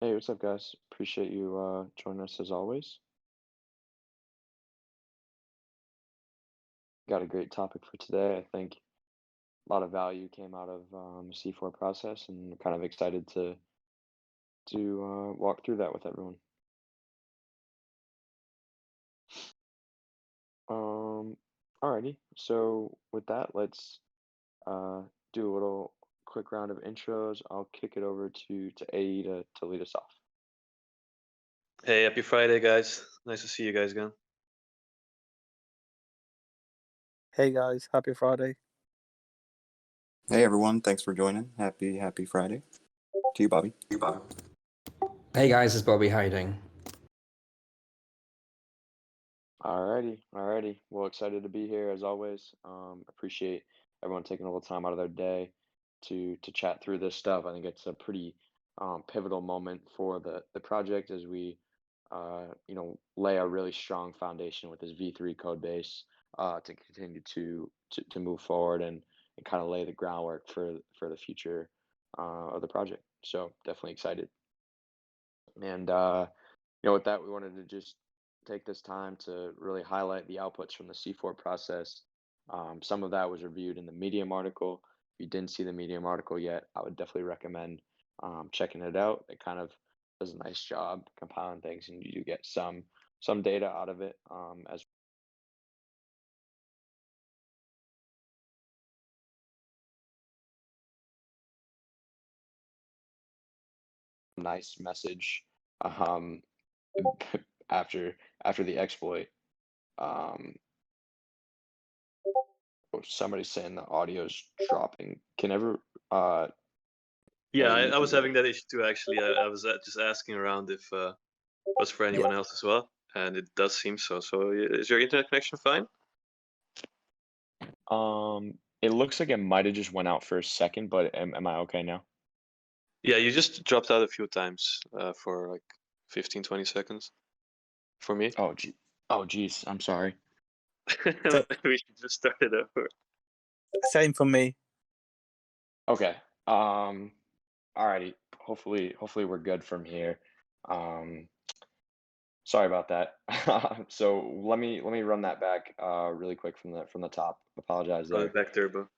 Hey, what's up, guys? Appreciate you joining us as always. Got a great topic for today. I think a lot of value came out of the C4 process, and kind of excited to walk through that with everyone. Um, Alrighty. So with that, let's uh, do a little quick round of intros. I'll kick it over to AE to lead us off. Hey, happy Friday, guys. Nice to see you guys again. Hey guys, happy Friday. Hey everyone, thanks for joining. Happy Friday. To you, Bobby. Hey guys, it's Bobby. How you doing? Alrighty. Well, excited to be here as always. Appreciate everyone taking a little time out of their day to chat through this stuff. I think it's a pretty pivotal moment for the project as we lay a really strong foundation with this V3 code base to continue to move forward and kind of lay the groundwork for the future of the project. So definitely excited. And with that, we wanted to just take this time to really highlight the outputs from the C4 process. Some of that was reviewed in the Medium article. If you didn't see the Medium article yet, I would definitely recommend checking it out. It kind of does a nice job compiling things, and you do get some data out of it as a nice message um, after the exploit. Um, somebody's saying the audio's dropping. Can ever Yeah, Hey, I, you I can was you having that issue too, actually. I was just asking around if it was for Yeah. anyone else as well, and it does seem so. So, is your internet connection fine? It looks like it might have just went out for a second, but am I okay now? Yeah, you just dropped out a few times for like 15, 20 seconds for me. Oh geez, I'm sorry. Sa- We should just start it over. Same for me. Okay. Alrighty. Hopefully we're good from here. Um, Sorry about that. So let me run that back really quick from the top. Apologize Run it there. back turbo.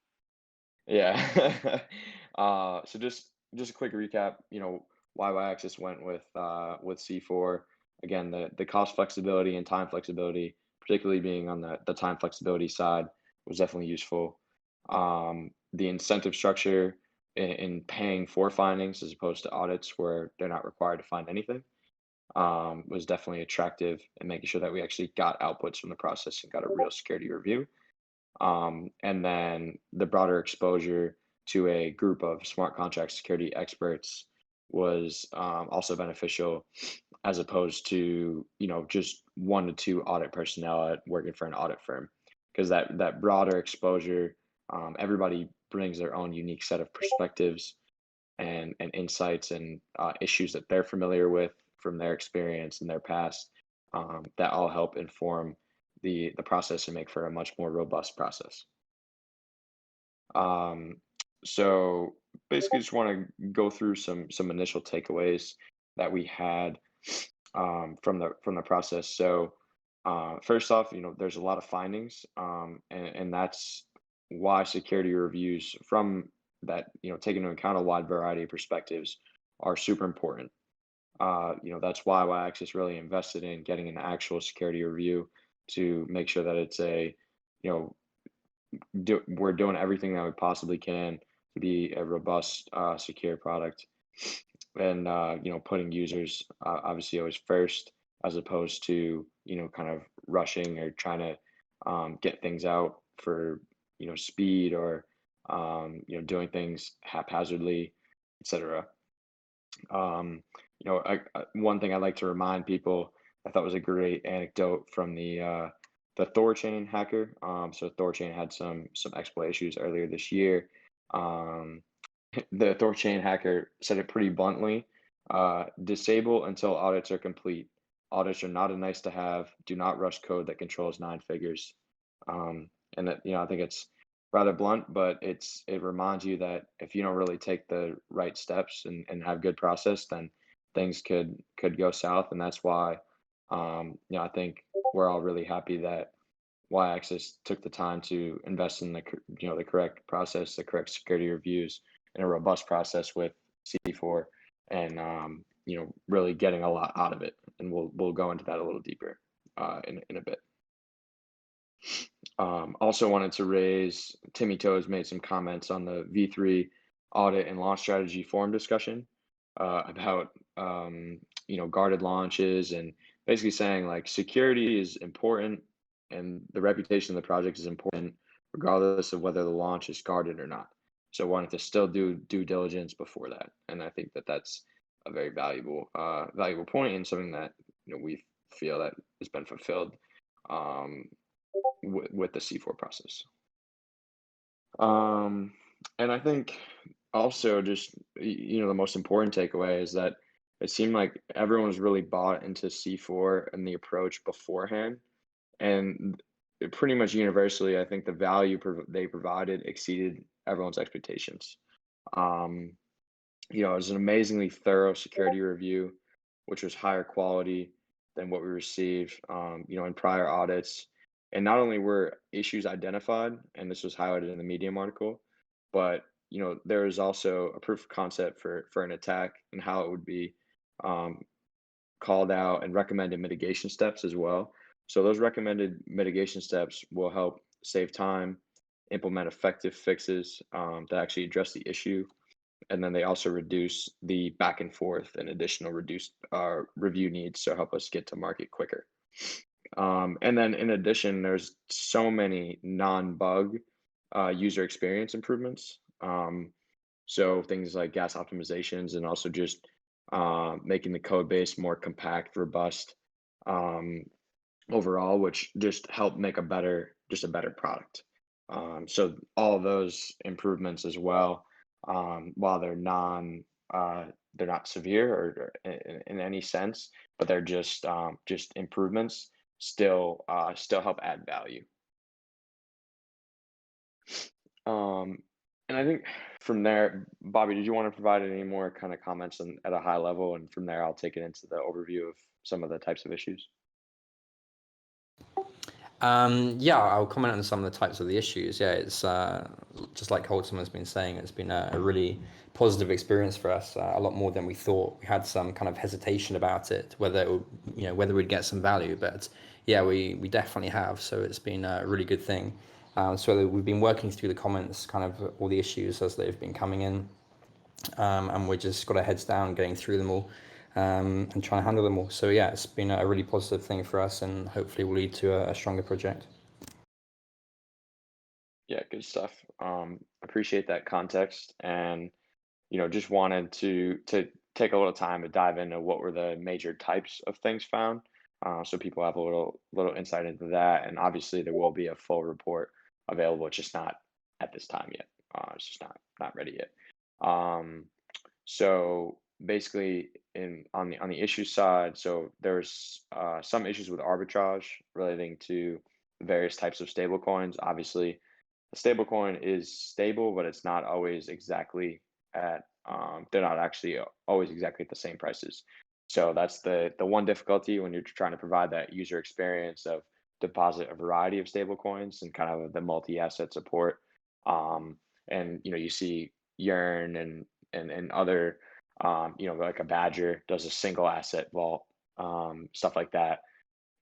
Yeah. So just a quick recap, why yAxis went with C4. Again, the cost flexibility and time flexibility, particularly being on the time flexibility side, was definitely useful. The incentive structure in paying for findings as opposed to audits where they're not required to find anything was definitely attractive and making sure that we actually got outputs from the process and got a real security review. And then the broader exposure to a group of smart contract security experts was also beneficial as opposed to just 1 to 2 audit personnel working for an audit firm because that broader exposure, everybody brings their own unique set of perspectives and insights and issues that they're familiar with from their experience and their past, that all help inform the process and make for a much more robust process. Um, so basically, just want to go through some initial takeaways that we had from the process. So first off, there's a lot of findings, and that's why security reviews from that, taking into account a wide variety of perspectives are super important. That's why yAxis really invested in getting an actual security review to make sure that it's you know, we're doing everything that we possibly can to be a robust, secure product, and putting users obviously always first, as opposed to kind of rushing or trying to get things out for speed or doing things haphazardly, etc. One thing I like to remind people, I thought was a great anecdote from the Thorchain hacker. So Thorchain had some exploit issues earlier this year. Um, the Thorchain hacker said it pretty bluntly: disable until audits are complete. Audits are not a nice to have. Do not rush code that controls 9 figures. And that, I think it's rather blunt, but it reminds you that if you don't really take the right steps and have good process, then things could go south, and that's why I think we're all really happy that yAxis took the time to invest in the correct process, the correct security reviews, and a robust process with C4, and really getting a lot out of it. And we'll go into that a little deeper in a bit. Also wanted to raise, Timmy Toes made some comments on the V3 audit and launch strategy forum discussion about guarded launches, and basically saying like security is important and the reputation of the project is important regardless of whether the launch is guarded or not. So wanted to still do due diligence before that, and I think that that's a very valuable point, and something that we feel that has been fulfilled with the C4 process. And I think also just the most important takeaway is that it seemed like everyone was really bought into C4 and the approach beforehand, and pretty much universally, I think the value they provided exceeded everyone's expectations. It was an amazingly thorough security review, which was higher quality than what we received, in prior audits. And not only were issues identified, and this was highlighted in the Medium article, but there was also a proof of concept for an attack and how it would be um, called out, and recommended mitigation steps as well. So those recommended mitigation steps will help save time, implement effective fixes that actually address the issue, and then they also reduce the back and forth and additional reduced review needs, so help us get to market quicker. And then in addition, there's so many non-bug user experience improvements. So things like gas optimizations, and also just making the code base more compact, robust overall, which just help make a better product. So all of those improvements as well, while they're not severe or in any sense, but they're just improvements, still help add value. And I think from there, Bobby, did you want to provide any more kind of comments at a high level? And from there, I'll take it into the overview of some of the types of issues. Yeah, I'll comment on some of the types of the issues. Yeah, it's just like Holtzman has been saying, it's been a really positive experience for us, a lot more than we thought. We had some kind of hesitation about it, whether it would, whether we'd get some value, but yeah, we definitely have. So it's been a really good thing. So we've been working through the comments, kind of all the issues as they've been coming in, and we just got our heads down, getting through them all, and trying to handle them all. So yeah, it's been a really positive thing for us, and hopefully will lead to a stronger project. Yeah, good stuff. Appreciate that context, and just wanted to take a little time to dive into what were the major types of things found, so people have a little insight into that. And obviously, there will be a full report available. It's just not at this time yet. It's just not ready yet. So basically, on the issue side, so there's some issues with arbitrage relating to various types of stable coins. Obviously, a stable coin is stable, but it's not always exactly at they're not actually always exactly at the same prices. So that's the one difficulty when you're trying to provide that user experience of deposit a variety of stable coins and kind of the multi-asset support. And you see Yearn and other like a Badger does a single asset vault, stuff like that,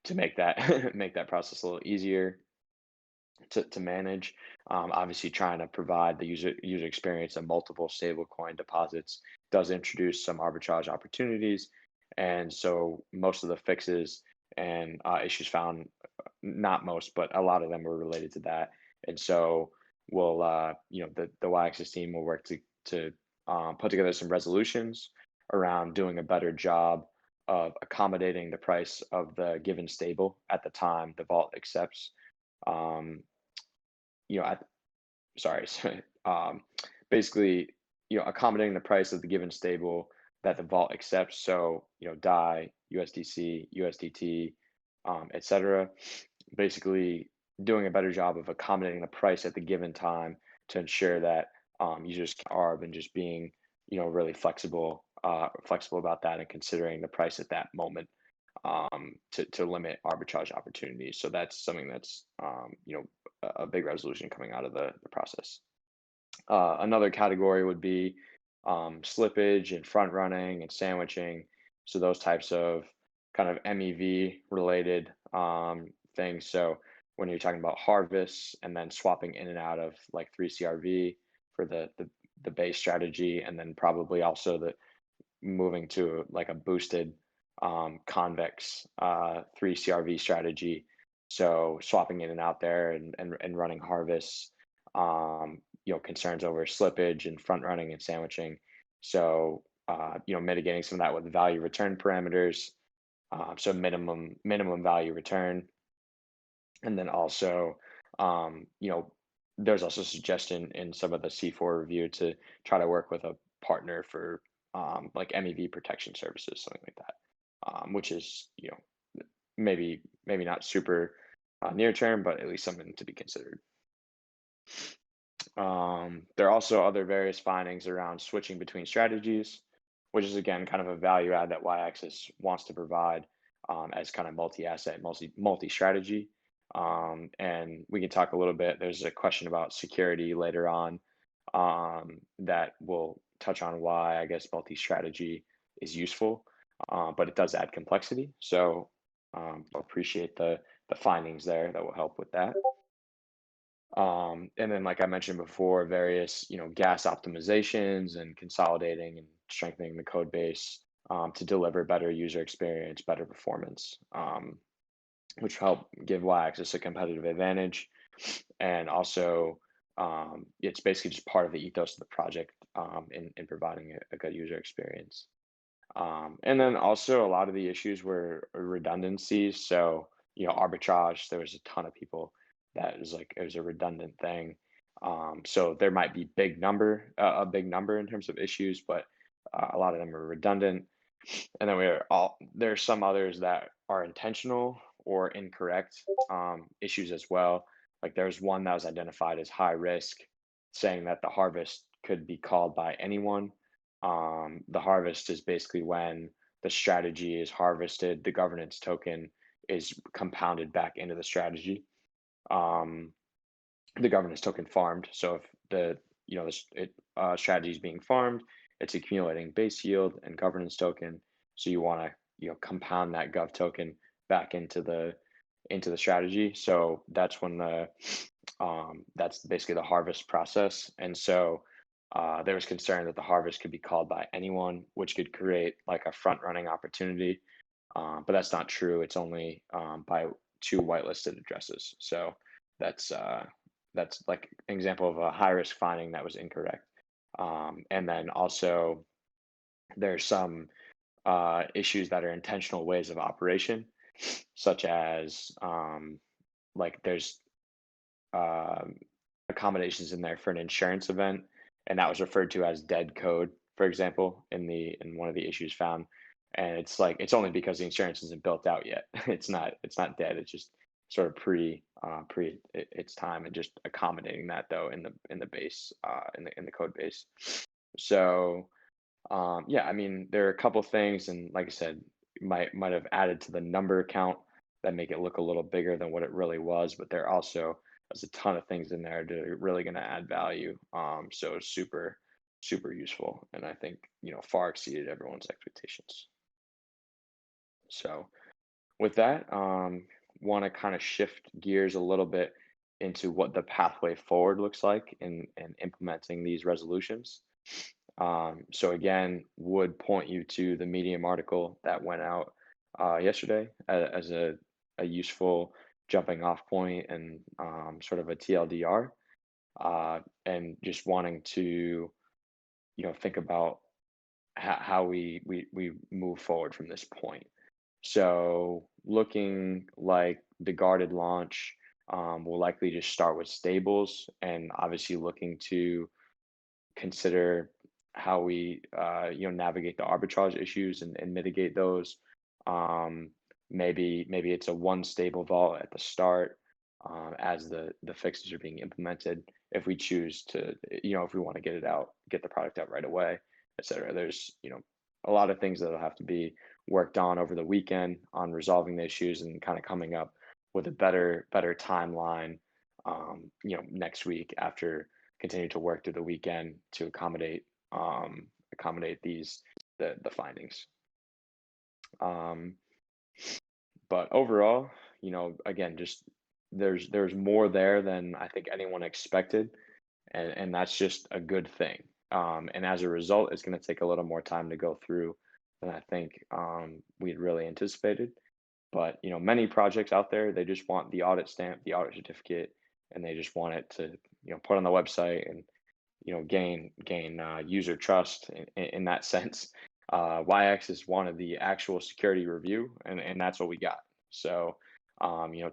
to make that make that process a little easier to manage. Obviously, trying to provide the user experience of multiple stablecoin deposits does introduce some arbitrage opportunities, and so most of the fixes and issues found, not most, but a lot of them were related to that. And so we'll, the yAxis team will work to put together some resolutions around doing a better job of accommodating the price of the given stable at the time the vault accepts. Um, I sorry, basically, accommodating the price of the given stable that the vault accepts. So, DAI, USDC, USDT, etc. Basically, doing a better job of accommodating the price at the given time to ensure that users can arb, and just being, really flexible flexible about that and considering the price at that moment to limit arbitrage opportunities. So that's something that's a big resolution coming out of the process. Another category would be slippage and front running and sandwiching. So those types of kind of MEV related things. So when you're talking about harvests and then swapping in and out of like 3CRV for the base strategy, and then probably also the moving to like a boosted convex 3CRV strategy. So swapping in and out there and running harvests, concerns over slippage and front running and sandwiching. So, mitigating some of that with value return parameters. So minimum value return. And then also, there's also suggestion in some of the C4 review to try to work with a partner for like MEV protection services, something like that, which is, maybe not super near term, but at least something to be considered. There are also other various findings around switching between strategies, which is again kind of a value add that yAxis wants to provide as kind of multi-asset, multi-strategy. And we can talk a little bit. There's a question about security later on that will touch on why I guess multi-strategy is useful, but it does add complexity. So appreciate the findings there that will help with that. And then, like I mentioned before, various gas optimizations and consolidating and strengthening the code base to deliver better user experience, better performance, which help give yAxis a competitive advantage. And also, it's basically just part of the ethos of the project in providing a good user experience. And then also a lot of the issues were redundancies. So, arbitrage, there was a ton of people that is like, it was a redundant thing. So there might be a big number in terms of issues, but a lot of them are redundant. And then there's some others that are intentional or incorrect issues as well. Like there's one that was identified as high risk, saying that the harvest could be called by anyone. The harvest is basically when the strategy is harvested, the governance token is compounded back into the strategy. The governance token farmed. So if the strategy is being farmed, it's accumulating base yield and governance token. So you want to compound that gov token back into the strategy. So that's when that's basically the harvest process. And so there was concern that the harvest could be called by anyone, which could create like a front running opportunity. But that's not true. It's only by 2 whitelisted addresses. So that's like an example of a high risk finding that was incorrect. And then also there's some issues that are intentional ways of operation, such as like there's accommodations in there for an insurance event, and that was referred to as dead code, for example, in one of the issues found. And it's like it's only because the insurance isn't built out yet. It's not dead. It's just sort of pre its time, and just accommodating that though in the base in the code base. So yeah, I mean there are a couple things, and like I said, might have added to the number count that make it look a little bigger than what it really was, but there also there's a ton of things in there that are really going to add value. So super useful, and I think far exceeded everyone's expectations. So with that, want to kind of shift gears a little bit into what the pathway forward looks like in implementing these resolutions. So again, would point you to the Medium article that went out yesterday as a useful jumping off point and sort of a TLDR, and just wanting to think about how we move forward from this point. So looking like the guarded launch will likely just start with stables, and obviously looking to consider how we navigate the arbitrage issues and mitigate those. Maybe it's a one stable vault at the start as the fixes are being implemented. If we choose to, if we want to get the product out right away, etc. There's a lot of things that'll have to be worked on over the weekend on resolving the issues and kind of coming up with a better timeline, next week after continue to work through the weekend to accommodate the findings. Um, but overall, again, just there's more there than I think anyone expected, and that's just a good thing. And as a result, it's going to take a little more time to go through than I think we'd really anticipated. But many projects out there, they just want the audit stamp, the audit certificate, and they just want it to put on the website and gain user trust in that sense. yAxis wanted the actual security review, and that's what we got. So,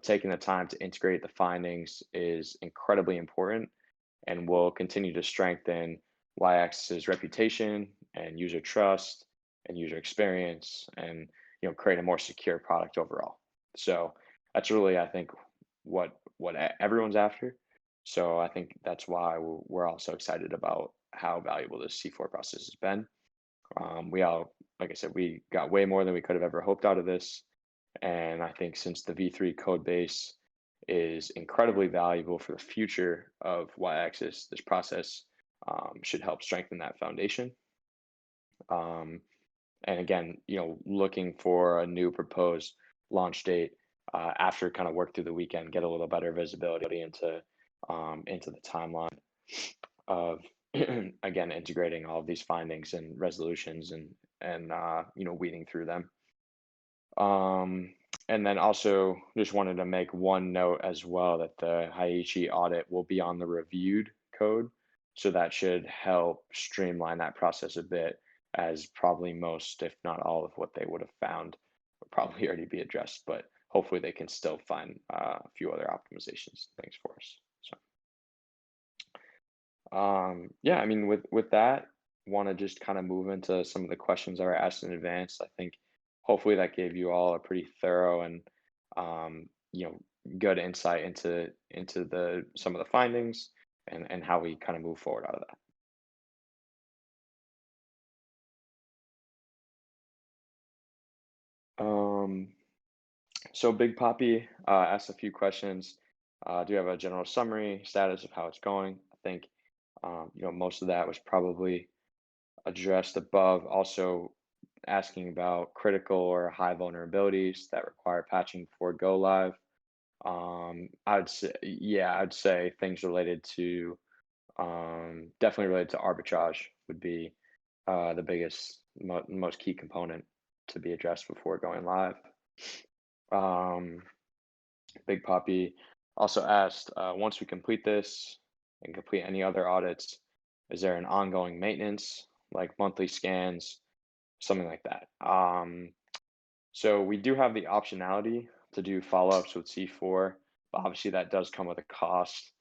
taking the time to integrate the findings is incredibly important, and will continue to strengthen yAxis's reputation and user trust and user experience, and create a more secure product overall. So that's really, I think, what everyone's after. So I think that's why we're all so excited about how valuable this C4 process has been. Like I said, we got way more than we could have ever hoped out of this. And I think since the V3 code base is incredibly valuable for the future of yAxis, this process should help strengthen that foundation. And again, looking for a new proposed launch date after kind of work through the weekend, get a little better visibility into the timeline of again integrating all of these findings and resolutions and weeding through them. And then also just wanted to make one note as well that the Haiichi audit will be on the reviewed code, so that should help streamline that process a bit, as probably most, if not all, of what they would have found would probably already be addressed, but hopefully they can still find a few other optimizations things for us. So yeah, I mean, with that, want to just kind of move into some of the questions that were asked in advance. I think hopefully that gave you all a pretty thorough and um, you know good insight into some of the findings and how we kind of move forward out of that. So Big Poppy asked a few questions. Do you have a general summary status of how it's going? I think most of that was probably addressed above. Also asking about critical or high vulnerabilities that require patching before go live. I'd say things related to definitely related to arbitrage would be the biggest, most key component to be addressed before going live. Big Poppy also asked, once we complete this and complete any other audits, is there an ongoing maintenance, like monthly scans, something like that? So we do have the optionality to do follow-ups with C4, but obviously that does come with a cost.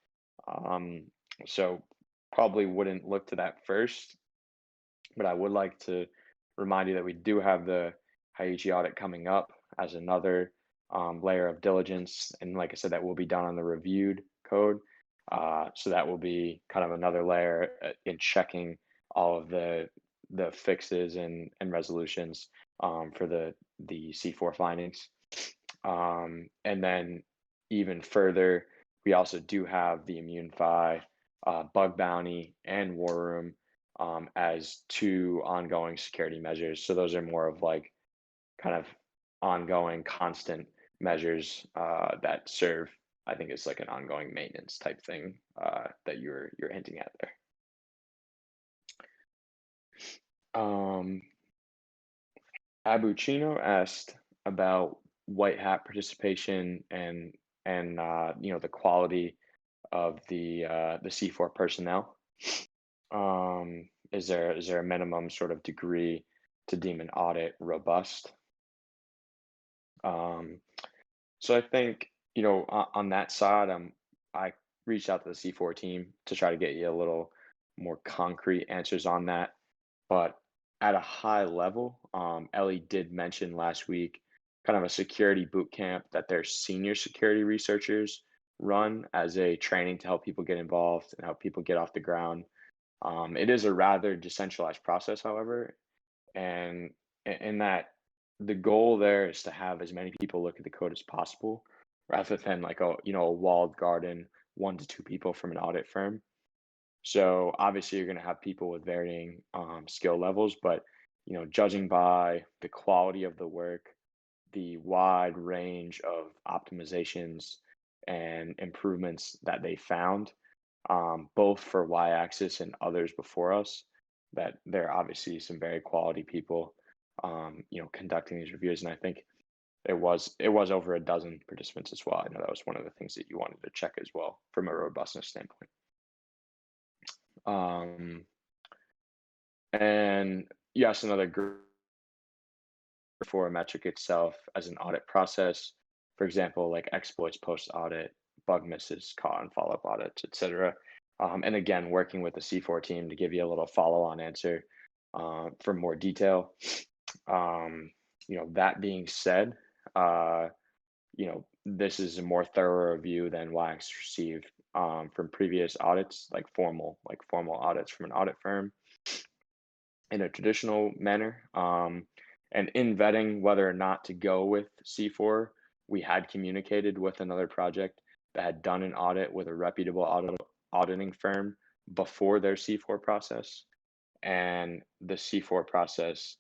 So probably wouldn't look to that first, but I would like to remind you that we do have the Haiichi audit coming up as another layer of diligence. And like I said, that will be done on the reviewed code. So that will be kind of another layer in checking all of the fixes and resolutions for the C4 findings. And then even further, we also do have the ImmuneFi, Bug Bounty, and War Room as two ongoing security measures. So those are more of like kind of ongoing, constant measures that serve, I think it's like an ongoing maintenance type thing that you're hinting at there. Abu Chino asked about white hat participation and the quality of the C4 personnel. Is there a minimum sort of degree to deem an audit robust? So I think on that side, I reached out to the C4 team to try to get you a little more concrete answers on that. But at a high level, Ellie did mention last week kind of a security boot camp that their senior security researchers run as a training to help people get involved and help people get off the ground. It is a rather decentralized process, however, and in that the goal there is to have as many people look at the code as possible, rather than like a walled garden, 1 to 2 people from an audit firm. So obviously you're going to have people with varying skill levels, but judging by the quality of the work, the wide range of optimizations and improvements that they found, both for yAxis and others before us, that there are obviously some very quality people, conducting these reviews. And I think it was over a dozen participants as well. I know that was one of the things that you wanted to check as well from a robustness standpoint. And yes, another group for a metric itself as an audit process, for example, like exploits post audit, bug misses, caught and follow up audits, etc. And again, working with the C4 team to give you a little follow on answer for more detail. That being said, this is a more thorough review than yAxis received from previous audits, like formal audits from an audit firm in a traditional manner. And in vetting whether or not to go with C4, we had communicated with another project that had done an audit with a reputable auditing firm before their C4 process. And the C4 process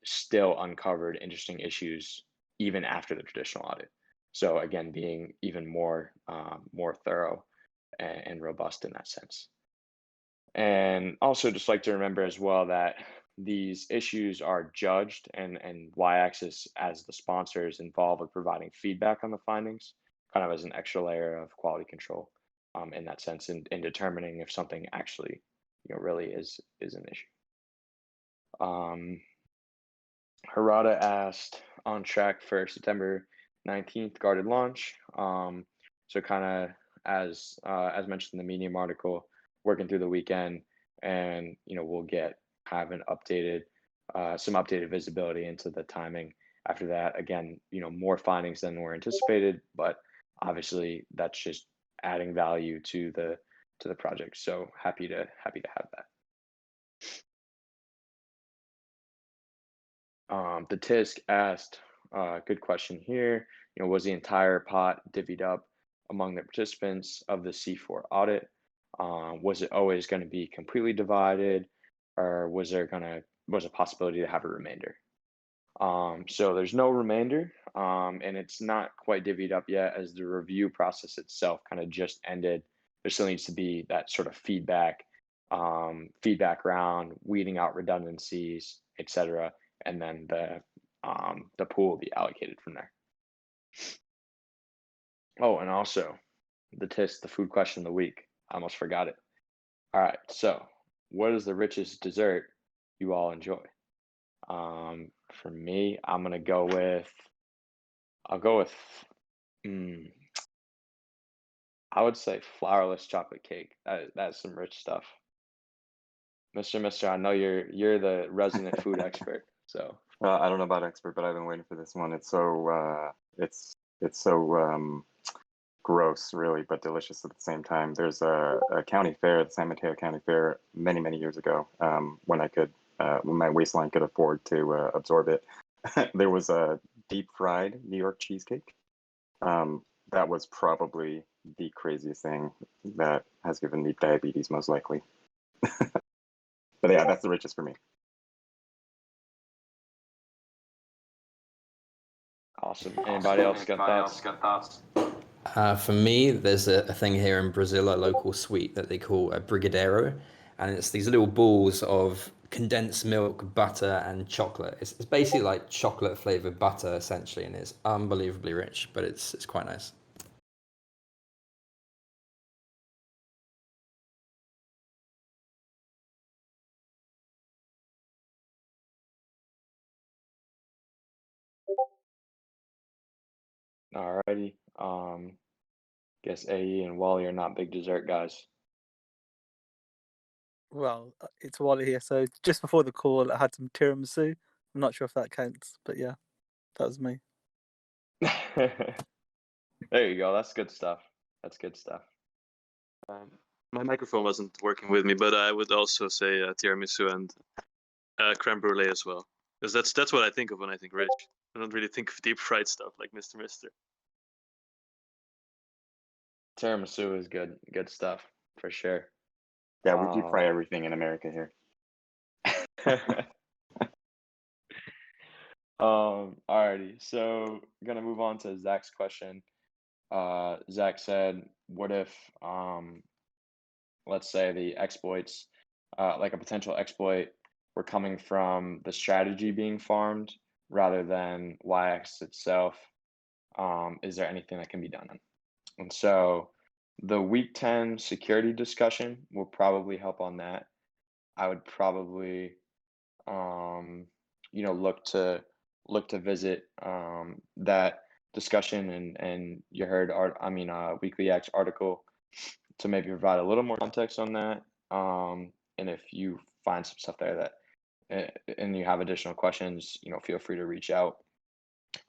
still uncovered interesting issues even after the traditional audit. So again, being even more thorough and robust in that sense. And also just like to remember as well that these issues are judged and yAxis as the sponsor is involved with providing feedback on the findings, kind of as an extra layer of quality control in that sense, in determining if something actually really is an issue. Harada asked, on track for September 19th guarded launch. So kind of as mentioned in the Medium article, working through the weekend, and we'll have some updated visibility into the timing after that. Again, more findings than were anticipated, but obviously that's just adding value to the project. So happy to have that. The TISC asked, good question here. Was the entire pot divvied up among the participants of the C4 audit? Was it always going to be completely divided, or was a possibility to have a remainder? So there's no remainder, and it's not quite divvied up yet, as the review process itself kind of just ended. There still needs to be that sort of feedback round, weeding out redundancies, etc., and then the pool will be allocated from there. Oh, and also the TISC, the food question of the week. I almost forgot it. All right, so what is the richest dessert you all enjoy? For me, I'll go with I would say flourless chocolate cake. That's some rich stuff. Mister, I know you're the resident food expert. So I don't know about expert, but I've been waiting for this one. It's so gross, really, but delicious at the same time. There's a county fair, the San Mateo County Fair, many years ago, when my waistline could afford to absorb it. There was a deep fried New York cheesecake. That was probably the craziest thing that has given me diabetes, most likely. But yeah, that's the richest for me. Awesome. Anybody else got thoughts? For me, there's a thing here in Brazil, a local sweet that they call a brigadeiro, and it's these little balls of condensed milk, butter, and chocolate. It's basically like chocolate flavored butter, essentially, and it's unbelievably rich, but it's quite nice. Alrighty. Guess AE and Wally are not big dessert guys. Well, it's Wally here. So just before the call, I had some tiramisu. I'm not sure if that counts, but yeah, that was me. There you go. That's good stuff. My microphone wasn't working with me, but I would also say tiramisu, and creme brulee as well, because that's what I think of when I think rich. I don't really think of deep fried stuff like Mr. Mister. Tiramisu is good stuff for sure. Yeah, we deep fry everything in America here. Alrighty, so gonna move on to Zach's question. Zach said, what if let's say the exploits, like a potential exploit, were coming from the strategy being farmed rather than yAxis itself? Is there anything that can be done? And so the week 10 security discussion will probably help on that. I would probably look to visit that discussion and you heard Weekly X article to maybe provide a little more context on that. And if you find some stuff there that and you have additional questions, feel free to reach out.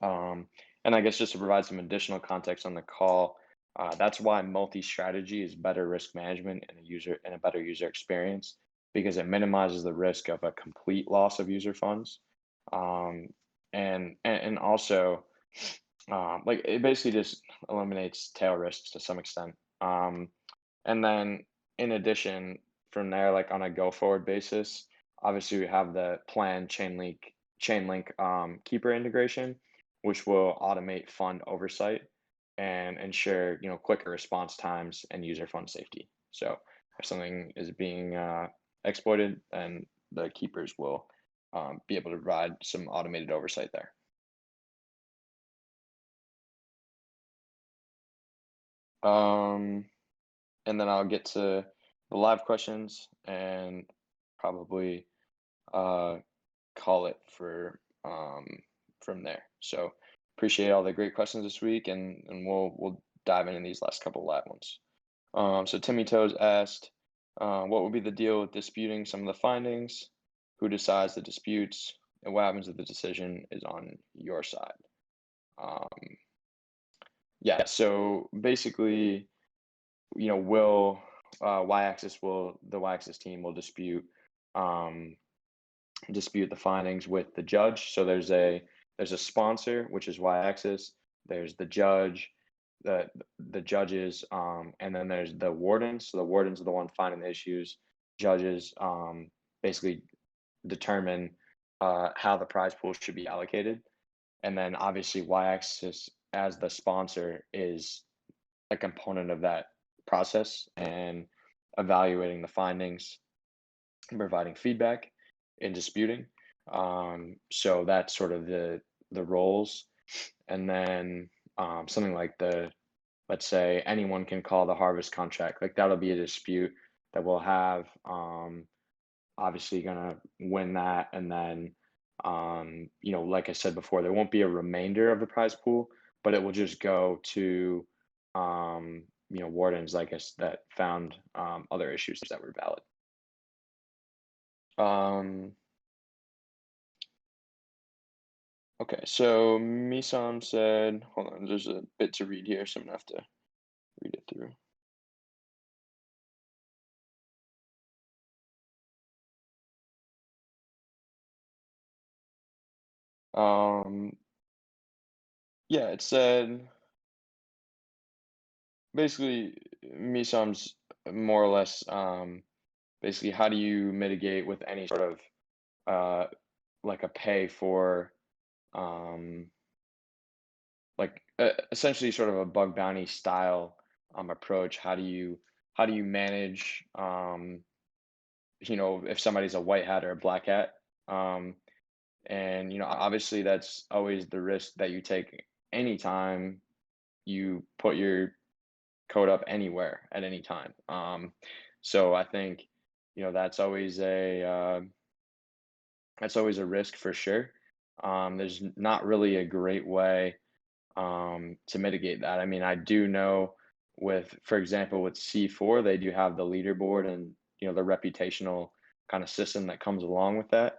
And I guess just to provide some additional context on the call, that's why multi-strategy is better risk management and a better user experience, because it minimizes the risk of a complete loss of user funds. And also, like it basically just eliminates tail risks to some extent. And then in addition, from there, like on a go forward basis, obviously we have the planned chain link keeper integration, which will automate fund oversight and ensure quicker response times and user fund safety. So if something is being exploited, then the keepers will be able to provide some automated oversight there. And then I'll get to the live questions and probably call it for from there. So appreciate all the great questions this week, and we'll dive into these last couple live ones. So Timmy Toes asked, what would be the deal with disputing some of the findings? Who decides the disputes? And what happens if the decision is on your side? Yeah, so basically, will the yAxis team will dispute the findings with the judge. So there's a sponsor, which is yAxis. There's the judge, the judges, and then there's the wardens. So the wardens are the one finding the issues. Judges basically determine how the prize pool should be allocated, and then obviously yAxis as the sponsor is a component of that process and evaluating the findings and providing feedback and disputing. So that's sort of the roles. And then something like let's say anyone can call the harvest contract, like that'll be a dispute that we'll have. Obviously gonna win that, and then like I said before, there won't be a remainder of the prize pool, but it will just go to wardens, like us, that found other issues that were valid. Okay, so Misam said, hold on, there's a bit to read here, so I'm gonna have to read it through. Yeah, it said basically Misam's more or less basically how do you mitigate with any sort of like a pay for essentially sort of a bug bounty style approach. How do you manage if somebody's a white hat or a black hat, and obviously that's always the risk that you take anytime you put your code up anywhere at any time. So I think that's always a risk for sure. There's not really a great way to mitigate that. I mean, I do know for example, with C4, they do have the leaderboard and the reputational kind of system that comes along with that.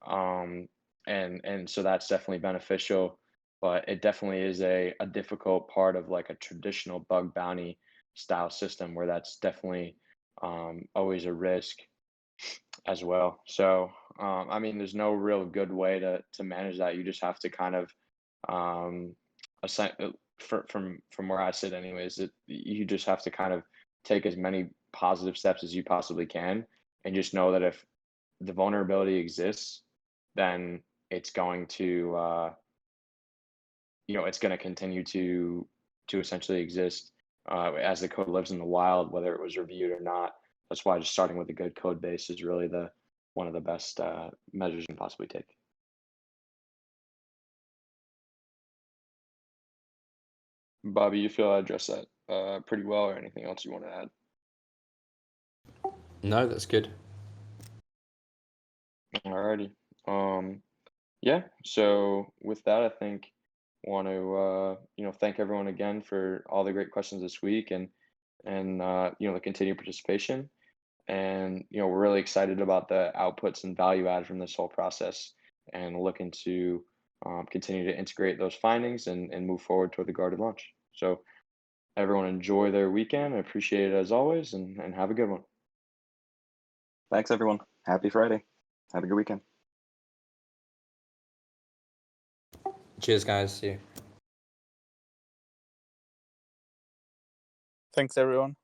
And so that's definitely beneficial, but it definitely is a difficult part of like a traditional bug bounty style system where that's definitely always a risk. as well. So I mean, there's no real good way to manage that. You just have to kind of um, from where I sit, anyways. You just have to kind of take as many positive steps as you possibly can, and just know that if the vulnerability exists, then it's going to it's going to continue to essentially exist as the code lives in the wild, whether it was reviewed or not. That's why just starting with a good code base is really the one of the best measures you can possibly take. Bobby, you feel I addressed that pretty well, or anything else you want to add? No, that's good. Alrighty. Yeah. So with that, I think want to thank everyone again for all the great questions this week and the continued participation. And we're really excited about the outputs and value add from this whole process, and looking to continue to integrate those findings and move forward toward the guarded launch. So everyone enjoy their weekend. I appreciate it as always, and have a good one. Thanks, everyone. Happy Friday. Have a good weekend. Cheers, guys. See you. Thanks, everyone.